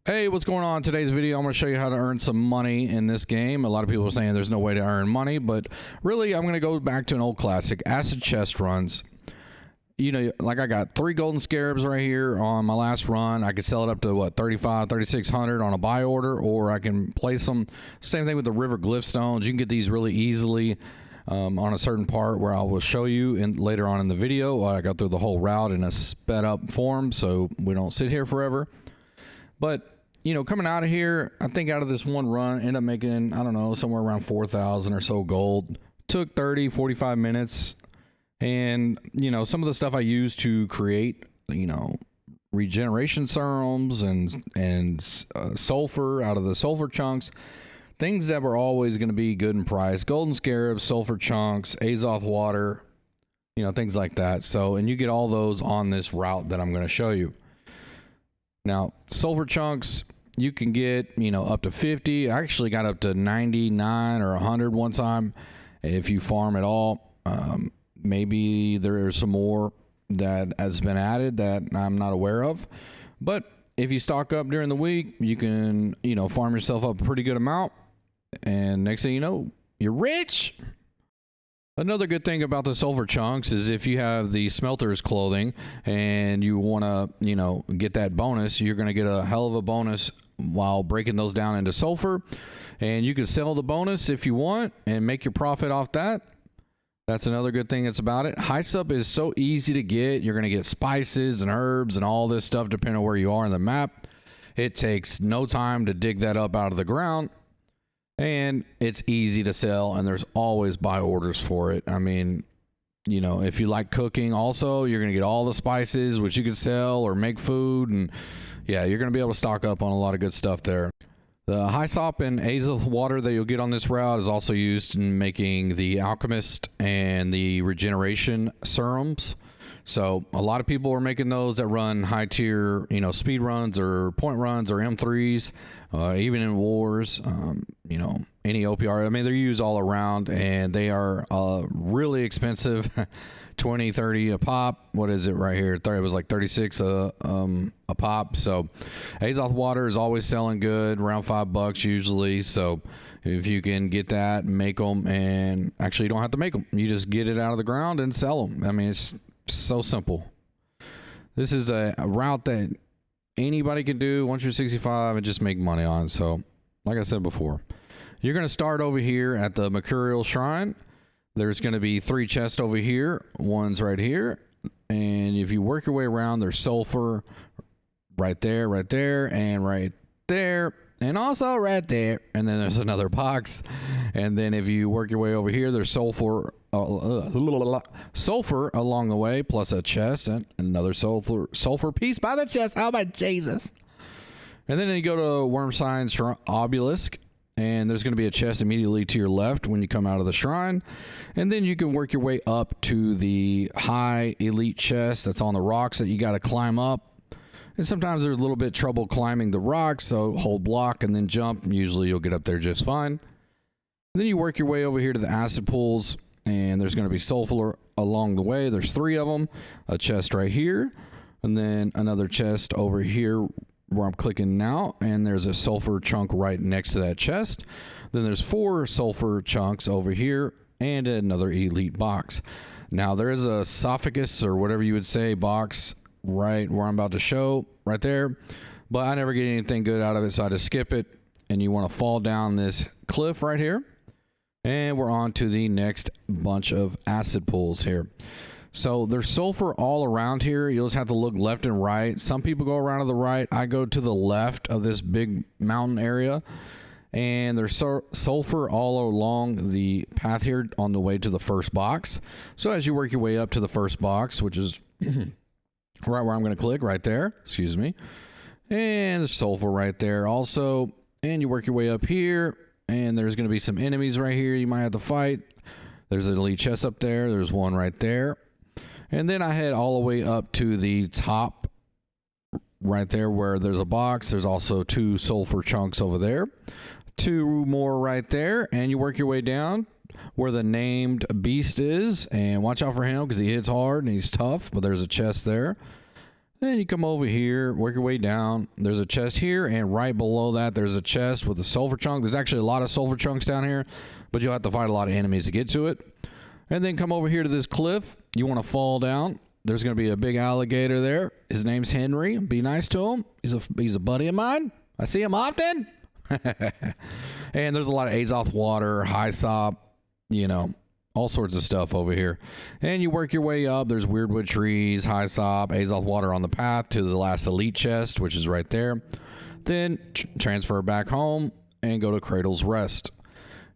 Hey, what's going on? Today's video, I'm going to show you how to earn some money in this game. A lot of people are saying there's no way to earn money, but really I'm going to go back to an old classic, acid chest runs. You know, like I got 3 golden scarabs right here on my last run. I could sell it up to what, 3,600 on a buy order, or I can place them. Same thing with the river glyph stones. You can get these really easily on a certain part where I will show you later on in the video. I got through the whole route in a sped up form so we don't sit here forever. But you know, coming out of here, I think out of this one run, ended up making, I don't know, somewhere around 4,000 or so gold. Took 45 minutes. And, you know, some of the stuff I used to create, you know, regeneration serums and sulfur out of the sulfur chunks. Things that were always going to be good in price. Golden scarabs, sulfur chunks, azoth water, you know, things like that. So, and you get all those on this route that I'm going to show you. Now, sulfur chunks, you can get, you know, up to 50. I actually got up to 99 or 100 one time if you farm at all. Maybe there's some more that has been added that I'm not aware of. But if you stock up during the week, you can, you know, farm yourself up a pretty good amount. And next thing you know, you're rich. Another good thing about the sulfur chunks is if you have the smelter's clothing and you want to, you know, get that bonus, you're going to get a hell of a bonus while breaking those down into sulfur. And you can sell the bonus if you want and make your profit off that. That's another good thing that's about it. Hyssop is so easy to get. You're going to get spices and herbs and all this stuff depending on where you are in the map. It takes no time to dig that up out of the ground. And it's easy to sell, and there's always buy orders for it. I mean, you know, if you like cooking also, you're going to get all the spices, which you can sell or make food. And yeah, you're going to be able to stock up on a lot of good stuff there. The hyssop and azoth water that you'll get on this route is also used in making the alchemist and the regeneration serums. So a lot of people are making those that run high tier, you know, speed runs or point runs or M3s, even in wars, you know, any OPR. I mean, they're used all around and they are really expensive. 20, 30 a pop. What is it right here? It was like 36 a pop. So azoth water is always selling good, around $5 usually. So if you can get that, make them, and actually you don't have to make them. You just get it out of the ground and sell them. I mean, it's so simple. This is a route that anybody can do once you're 65 and just make money on. So like I said before, you're going to start over here at the Mercurial shrine. There's going to be 3 chests over here. One's right here. And if you work your way around, there's sulfur right there, and right there, and also right there. And then there's another box. And then if you work your way over here, there's sulfur along the way, plus a chest and another sulfur piece by the chest. Oh my Jesus. And then you go to Worm Sign Obelisk. And there's going to be a chest immediately to your left when you come out of the shrine. And then you can work your way up to the high elite chest that's on the rocks that you got to climb up. And sometimes there's a little bit trouble climbing the rocks, so hold block and then jump. Usually you'll get up there just fine. And then you work your way over here to the acid pools, and there's going to be sulfur along the way. There's 3 of them. A chest right here, and then another chest over here where I'm clicking now, and there's a sulfur chunk right next to that chest. Then there's 4 sulfur chunks over here and another elite box. Now there is a esophagus or whatever you would say box right where I'm about to show right there, but I never get anything good out of it, so I just skip it. And you want to fall down this cliff right here, and we're on to the next bunch of acid pools here. So there's sulfur all around here. You'll just have to look left and right. Some people go around to the right. I go to the left of this big mountain area. And there's sulfur all along the path here on the way to the first box. So as you work your way up to the first box, which is right where I'm going to click right there. Excuse me. And there's sulfur right there also. And you work your way up here. And there's going to be some enemies right here you might have to fight. There's an elite chest up there. There's one right there. And then I head all the way up to the top right there where there's a box. There's also 2 sulfur chunks over there. 2 more right there. And you work your way down where the named beast is. And watch out for him because he hits hard and he's tough. But there's a chest there. Then you come over here, work your way down. There's a chest here, and right below that, there's a chest with a sulfur chunk. There's actually a lot of sulfur chunks down here, but you'll have to fight a lot of enemies to get to it. And then come over here to this cliff. You want to fall down. There's going to be a big alligator there. His name's Henry. Be nice to him. He's a buddy of mine. I see him often. And there's a lot of Azoth water, high sop, you know, all sorts of stuff over here. And you work your way up. There's weirdwood trees, high sop, Azoth water on the path to the last elite chest, which is right there. Then transfer back home and go to Cradles Rest.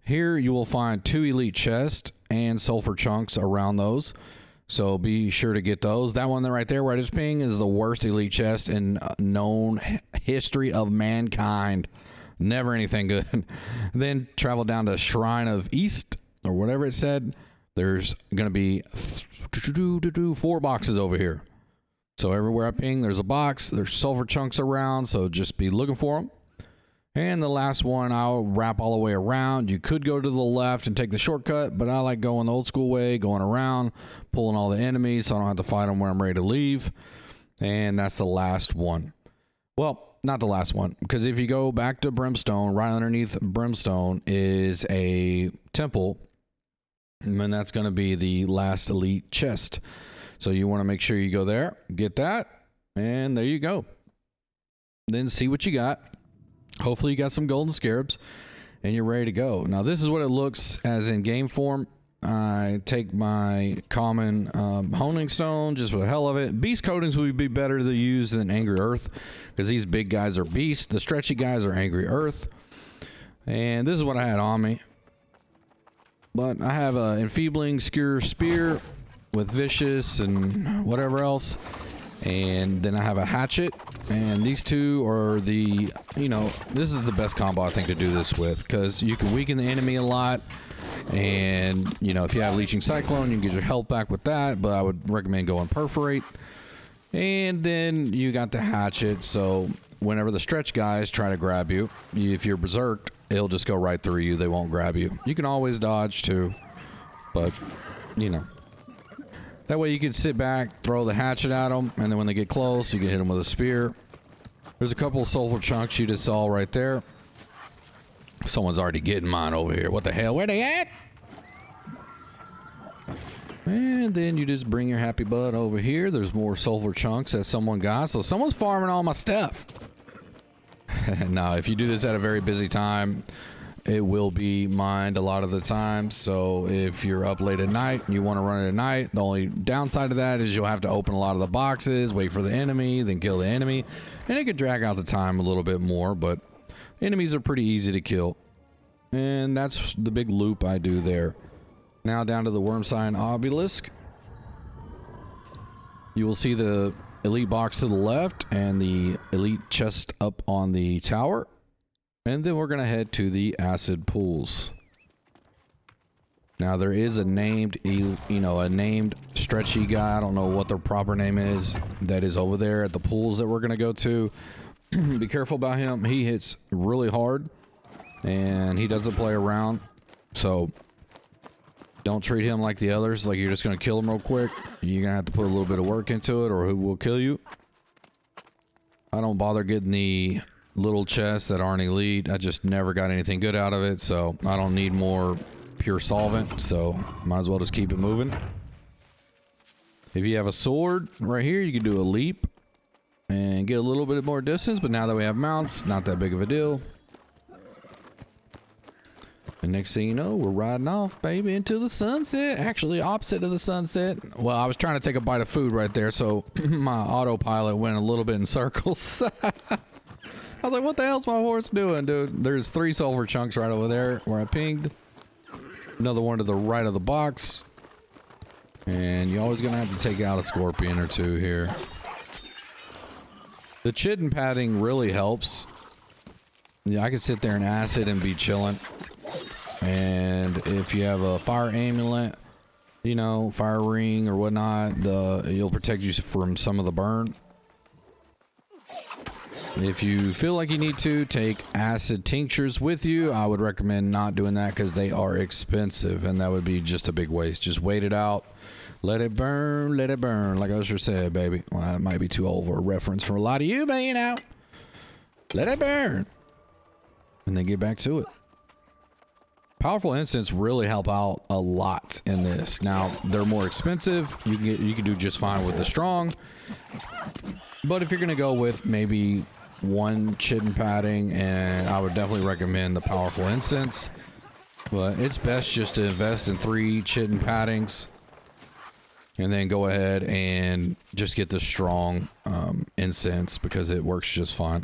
Here you will find 2 elite chests and sulfur chunks around those. So be sure to get those. That one right there where I just pinged is the worst elite chest in known history of mankind. Never anything good. Then travel down to Shrine of East or whatever it said. There's going to be 4 boxes over here. So everywhere I ping, there's a box. There's sulfur chunks around, so just be looking for them. And the last one, I'll wrap all the way around. You could go to the left and take the shortcut, but I like going the old school way, going around, pulling all the enemies so I don't have to fight them when I'm ready to leave. And that's the last one. Well, not the last one, because if you go back to Brimstone, right underneath Brimstone is a temple, and that's going to be the last elite chest. So you want to make sure you go there, get that, and there you go. Then see what you got. Hopefully you got some golden scarabs, and you're ready to go. Now this is what it looks as in game form. I take my common honing stone just for the hell of it. Beast coatings would be better to use than Angry Earth because these big guys are beast. The stretchy guys are Angry Earth. And this is what I had on me. But I have an enfeebling skewer spear with vicious and whatever else. And then I have a hatchet. And these two are the, you know, this is the best combo I think to do this with because you can weaken the enemy a lot. And, you know, if you have Leeching Cyclone, you can get your health back with that, but I would recommend going Perforate. And then you got the hatchet, so whenever the stretch guys try to grab you, if you're berserked, it'll just go right through you. They won't grab you. You can always dodge too, but, you know. That way you can sit back, throw the hatchet at them, and then when they get close, you can hit them with a spear. There's a couple of sulfur chunks you just saw right there. Someone's already getting mine over here. What the hell? Where they at? And then you just bring your happy butt over here. There's more sulfur chunks that someone got. So someone's farming all my stuff. Now, if you do this at a very busy time, it will be mined a lot of the time. So if you're up late at night and you want to run it at night, the only downside of that is you'll have to open a lot of the boxes, wait for the enemy, then kill the enemy. And it could drag out the time a little bit more, but enemies are pretty easy to kill. And that's the big loop I do there. Now down to the Worm Sign Obelisk. You will see the elite box to the left and the elite chest up on the tower. And then we're going to head to the acid pools. Now there is a named, a named stretchy guy. I don't know what their proper name is. That is over there at the pools that we're going to go to. Be careful about him. He hits really hard and he doesn't play around. So don't treat him like the others, like you're just going to kill him real quick. You're going to have to put a little bit of work into it or he will kill you. I don't bother getting the little chests that aren't elite. I just never got anything good out of it, so I don't need more pure solvent, so might as well just keep it moving. If you have a sword right here, you can do a leap and get a little bit more distance, but now that we have mounts, not that big of a deal. And next thing you know, we're riding off, baby, into the sunset. Actually, opposite of the sunset. Well, I was trying to take a bite of food right there, so my autopilot went a little bit in circles. I was like, what the hell's my horse doing, dude? There's 3 sulfur chunks right over there where I pinged. Another one to the right of the box. And you're always going to have to take out a scorpion or 2 here. The chitin padding really helps. Yeah, I can sit there and acid and be chilling. And if you have a fire amulet, you know, fire ring or whatnot, you'll protect you from some of the burn. If you feel like you need to take acid tinctures with you, I would recommend not doing that because they are expensive and that would be just a big waste. Just wait it out. Let it burn, like Usher said, baby. Well, that might be too old for a reference for a lot of you, but you know, let it burn. And then get back to it. Powerful incense really help out a lot in this. Now, they're more expensive. You can do just fine with the strong. But if you're going to go with maybe one chitin padding, and I would definitely recommend the powerful incense. But it's best just to invest in 3 chitin paddings. And then go ahead and just get the strong incense because it works just fine.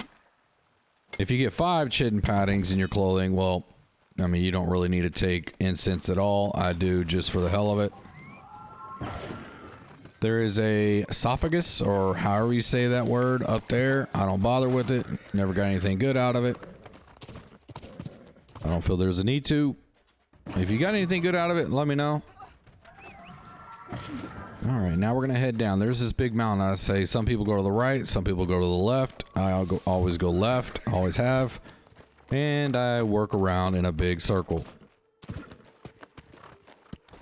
If you get 5 chitin paddings in your clothing, well, I mean, you don't really need to take incense at all. I do just for the hell of it. There is a esophagus, or however you say that word, up there. I don't bother with it. Never got anything good out of it. I don't feel there's a need to. If you got anything good out of it, let me know. All right, now we're gonna head down. There's this big mountain. I say some people go to the right, some people go to the left. Always go left, always have. And I work around in a big circle.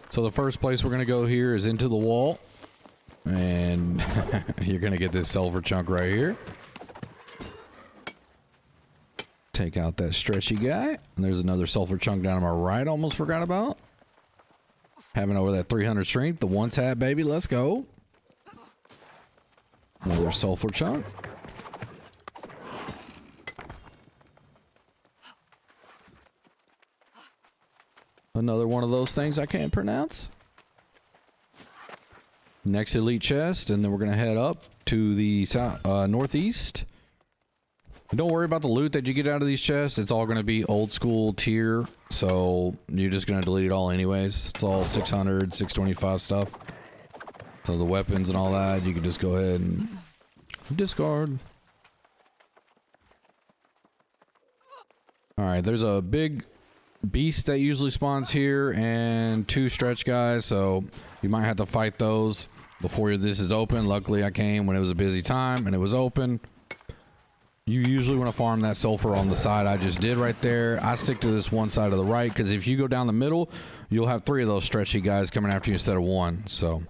So the first place we're gonna go here is into the wall. And you're gonna get this silver chunk right here. Take out that stretchy guy. And there's another sulfur chunk down to my right, almost forgot about. Having over that 300 strength, the one tap, baby, let's go. Another sulfur chunk. Another one of those things I can't pronounce. Next elite chest, and then we're gonna head up to the south, northeast. Don't worry about the loot that you get out of these chests. It's all going to be old school tier. So you're just going to delete it all anyways. It's all 600, 625 stuff. So the weapons and all that, you can just go ahead and discard. All right, there's a big beast that usually spawns here and 2 stretch guys. So you might have to fight those before this is open. Luckily I came when it was a busy time and it was open. You usually want to farm that sulfur on the side I just did right there. I stick to this one side of the right because if you go down the middle, you'll have 3 of those stretchy guys coming after you instead of 1. So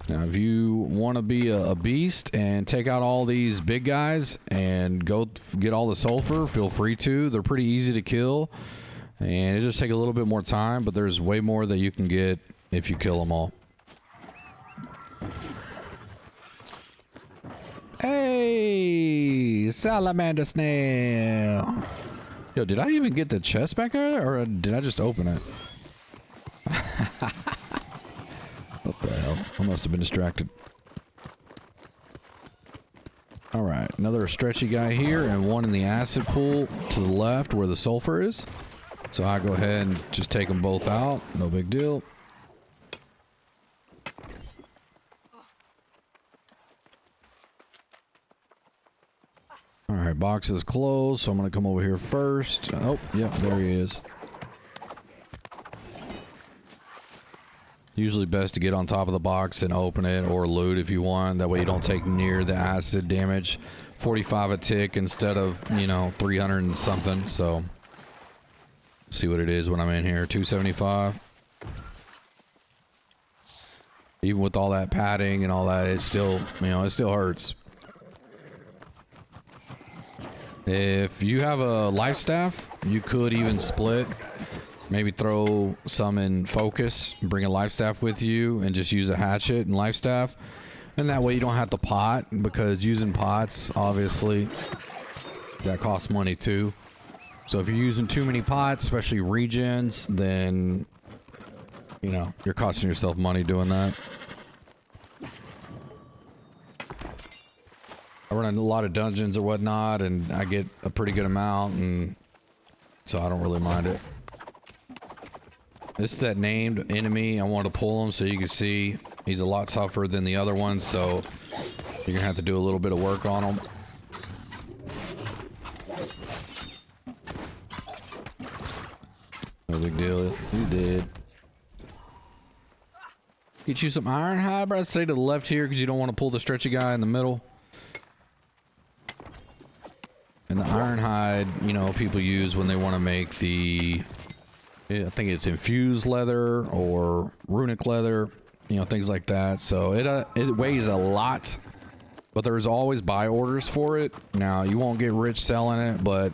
now if you want to be a beast and take out all these big guys and go get all the sulfur, feel free to. They're pretty easy to kill and it just takes a little bit more time, but there's way more that you can get if you kill them all. Hey, salamander snail. Yo, did I even get the chest back there, or did I just open it? What the hell? I must have been distracted. All right, another stretchy guy here, and one in the acid pool to the left where the sulfur is. So I go ahead and just take them both out. No big deal. All right, box is closed, so I'm going to come over here first. Oh, yep, there he is. Usually best to get on top of the box and open it or loot if you want. That way you don't take near the acid damage. 45 a tick instead of, you know, 300 and something. So, see what it is when I'm in here. 275. Even with all that padding and all that, it still, you know, it still hurts. If you have a life staff, you could even split. Maybe throw some in focus, bring a life staff with you, and just use a hatchet and life staff. And that way you don't have to pot, because using pots, obviously, that costs money too. So if you're using too many pots, especially regens, then, you know, you're costing yourself money doing that. I run a lot of dungeons or whatnot, and I get a pretty good amount, and so I don't really mind it. It's that named enemy. I want to pull him so you can see he's a lot tougher than the other ones, so you're gonna have to do a little bit of work on him. No big deal. You did. Get you some iron hide, bro. Stay to the left here because you don't want to pull the stretchy guy in the middle. And the iron hide, you know, people use when they want to make the I think it's infused leather or runic leather, you know, things like that. So it weighs a lot, but there's always buy orders for it. Now, you won't get rich selling it, but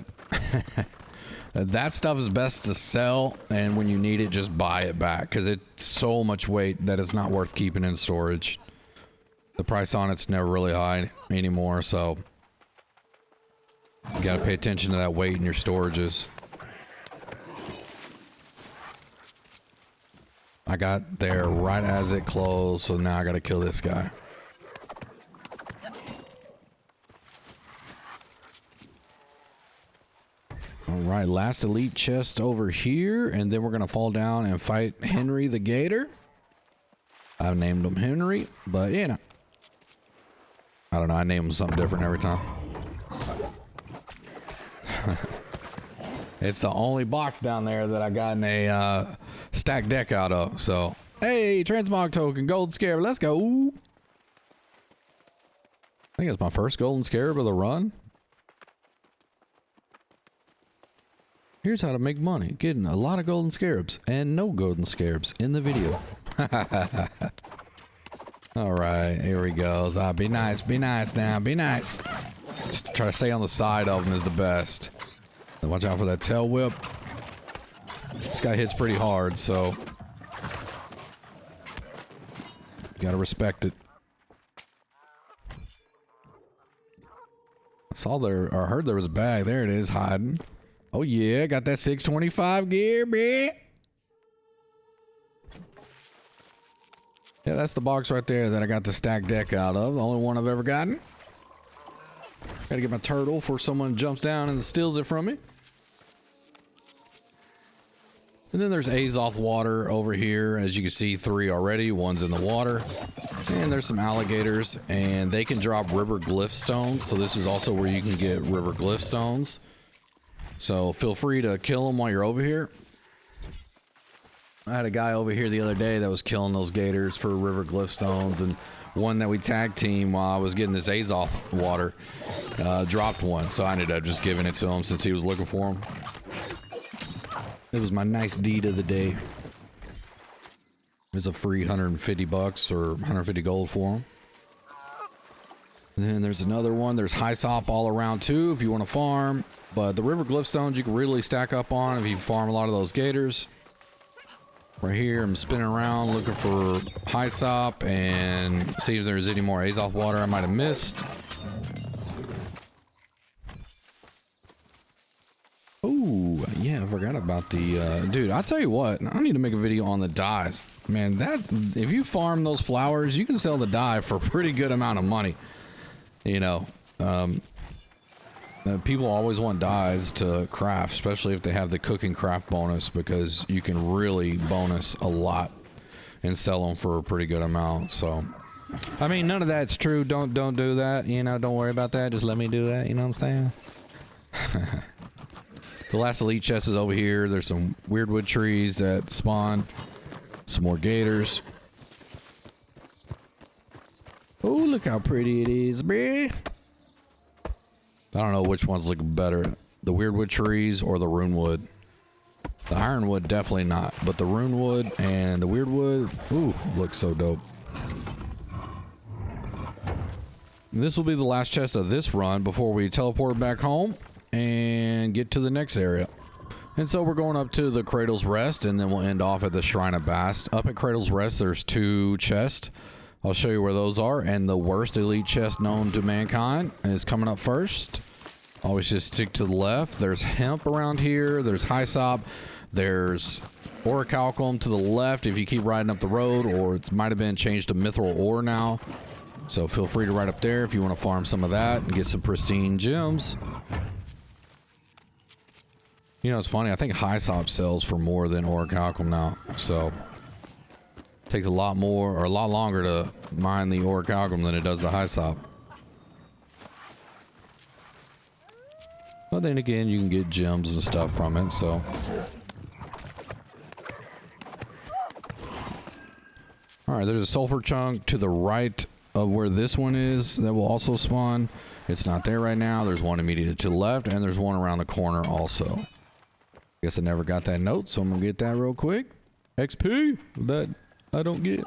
that stuff is best to sell, and when you need it, just buy it back, because it's so much weight that it's not worth keeping in storage. The price on it's never really high anymore, so you gotta pay attention to that weight in your storages. I got there right as it closed, so now I gotta kill this guy. All right, last elite chest over here, and then we're gonna fall down and fight Henry the Gator. I've named him Henry, but you know, I don't know, I name him something different every time. It's the only box down there that I got a stacked deck out of. So, hey, transmog token, gold scarab, let's go. I think it's my first golden scarab of the run. Here's how to make money, getting a lot of golden scarabs and no golden scarabs in the video. All right, here we go. Be nice now, be nice. Just try to stay on the side of them is the best. And watch out for that tail whip. This guy hits pretty hard, so you gotta respect it. I saw there, or heard there was a bag. There it is, hiding. Oh yeah, got that 625 gear, bitch. Yeah, that's the box right there that I got the stacked deck out of. The only one I've ever gotten. Gotta get my turtle before someone jumps down and steals it from me. And then there's Azoth water over here. As you can see, 3 already. 1's in the water. And there's some alligators, and they can drop river glyph stones. So this is also where you can get river glyph stones. So feel free to kill them while you're over here. I had a guy over here the other day that was killing those gators for river glyph stones, and one that we tag team while I was getting this Azoth water dropped one, so I ended up just giving it to him since he was looking for him. It was my nice deed of the day. There's a free 150 bucks or 150 gold for him. And then there's another one. There's Hyssop all around too if you want to farm, but the river glyph stones you can really stack up on if you farm a lot of those gators. Right here, I'm spinning around looking for Hyssop and see if there's any more Azoth water I might have missed. Oh, yeah, I forgot about the, dude, I'll tell you what, I need to make a video on the dyes. Man, that, if you farm those flowers, you can sell the dye for a pretty good amount of money. You know, people always want dyes to craft, especially if they have the cooking craft bonus, because you can really bonus a lot and sell them for a pretty good amount. So, I mean, none of that's true. Don't do that. You know, don't worry about that. Just let me do that. You know what I'm saying? The last elite chest is over here. There's some weirdwood trees that spawn. Some more gators. Oh, look how pretty it is, bruh. I don't know which one's looking better, the weirdwood trees or the runewood. The ironwood definitely not, but the runewood and the weirdwood, ooh, looks so dope. This will be the last chest of this run before we teleport back home and get to the next area. And so we're going up to the Cradles Rest, and then we'll end off at the Shrine of Bast. Up at Cradles Rest, there's 2 chests. I'll show you where those are, and the worst elite chest known to mankind is coming up first. Always just stick to the left. There's hemp around here. There's Hyssop. There's orichalcum to the left if you keep riding up the road, or it might have been changed to mithril ore now. So feel free to ride up there if you want to farm some of that and get some pristine gems. You know, it's funny. I think Hyssop sells for more than orichalcum now. So it takes a lot more, or a lot longer to mine the orichalcum than it does the Hyssop. But then again, you can get gems and stuff from it, so. Alright, there's a sulfur chunk to the right of where this one is that will also spawn. It's not there right now. There's one immediately to the left, and there's one around the corner also. Guess I never got that note, so I'm gonna get that real quick. XP that I don't get.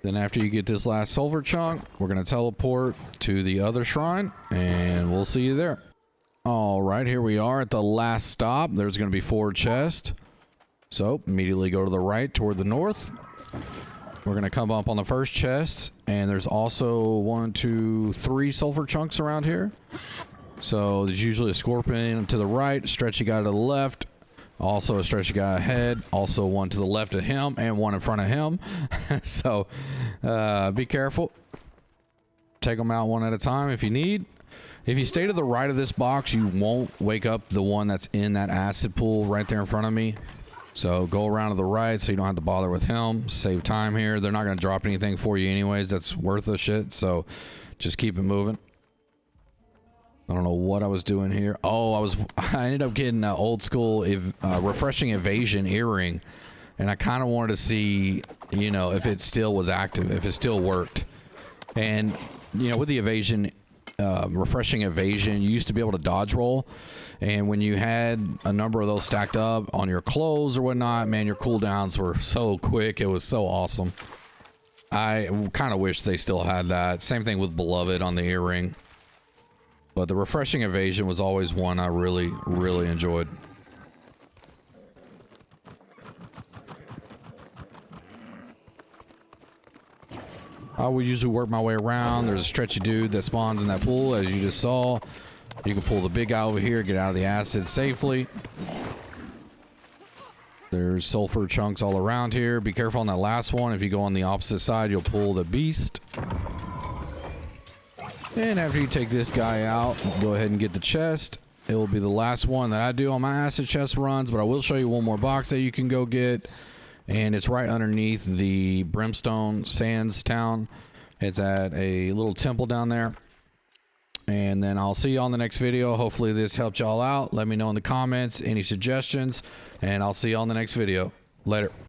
Then after you get this last sulfur chunk, we're going to teleport to the other shrine, and we'll see you there. All right, here we are at the last stop. There's going to be 4 chests. So immediately go to the right toward the north. We're going to come up on the first chest, and there's also 1, 2, 3 sulfur chunks around here. So there's usually a scorpion to the right, stretchy guy to the left, also a stretchy guy ahead, also one to the left of him, and one in front of him. So be careful. Take them out one at a time if you need. If you stay to the right of this box, you won't wake up the one that's in that acid pool right there in front of me. So go around to the right so you don't have to bother with him. Save time here. They're not going to drop anything for you anyways that's worth a shit. So just keep it moving. I don't know what I was doing here. Oh, I ended up getting an old school refreshing evasion earring. And I kind of wanted to see, you know, if it still was active, if it still worked. And, you know, with the evasion, refreshing evasion, you used to be able to dodge roll. And when you had a number of those stacked up on your clothes or whatnot, man, your cooldowns were so quick. It was so awesome. I kind of wish they still had that. Same thing with Beloved on the earring. But the refreshing evasion was always one I really, really enjoyed. I would usually work my way around. There's a stretchy dude that spawns in that pool, as you just saw. You can pull the big guy over here, get out of the acid safely. There's sulfur chunks all around here. Be careful on that last one. If you go on the opposite side, you'll pull the beast. And after you take this guy out, go ahead and get the chest. It will be the last one that I do on my acid chest runs, but I will show you one more box that you can go get. And it's right underneath the Brimstone Sands town. It's at a little temple down there. And then I'll see you on the next video. Hopefully this helped y'all out. Let me know in the comments any suggestions, and I'll see you on the next video. Later.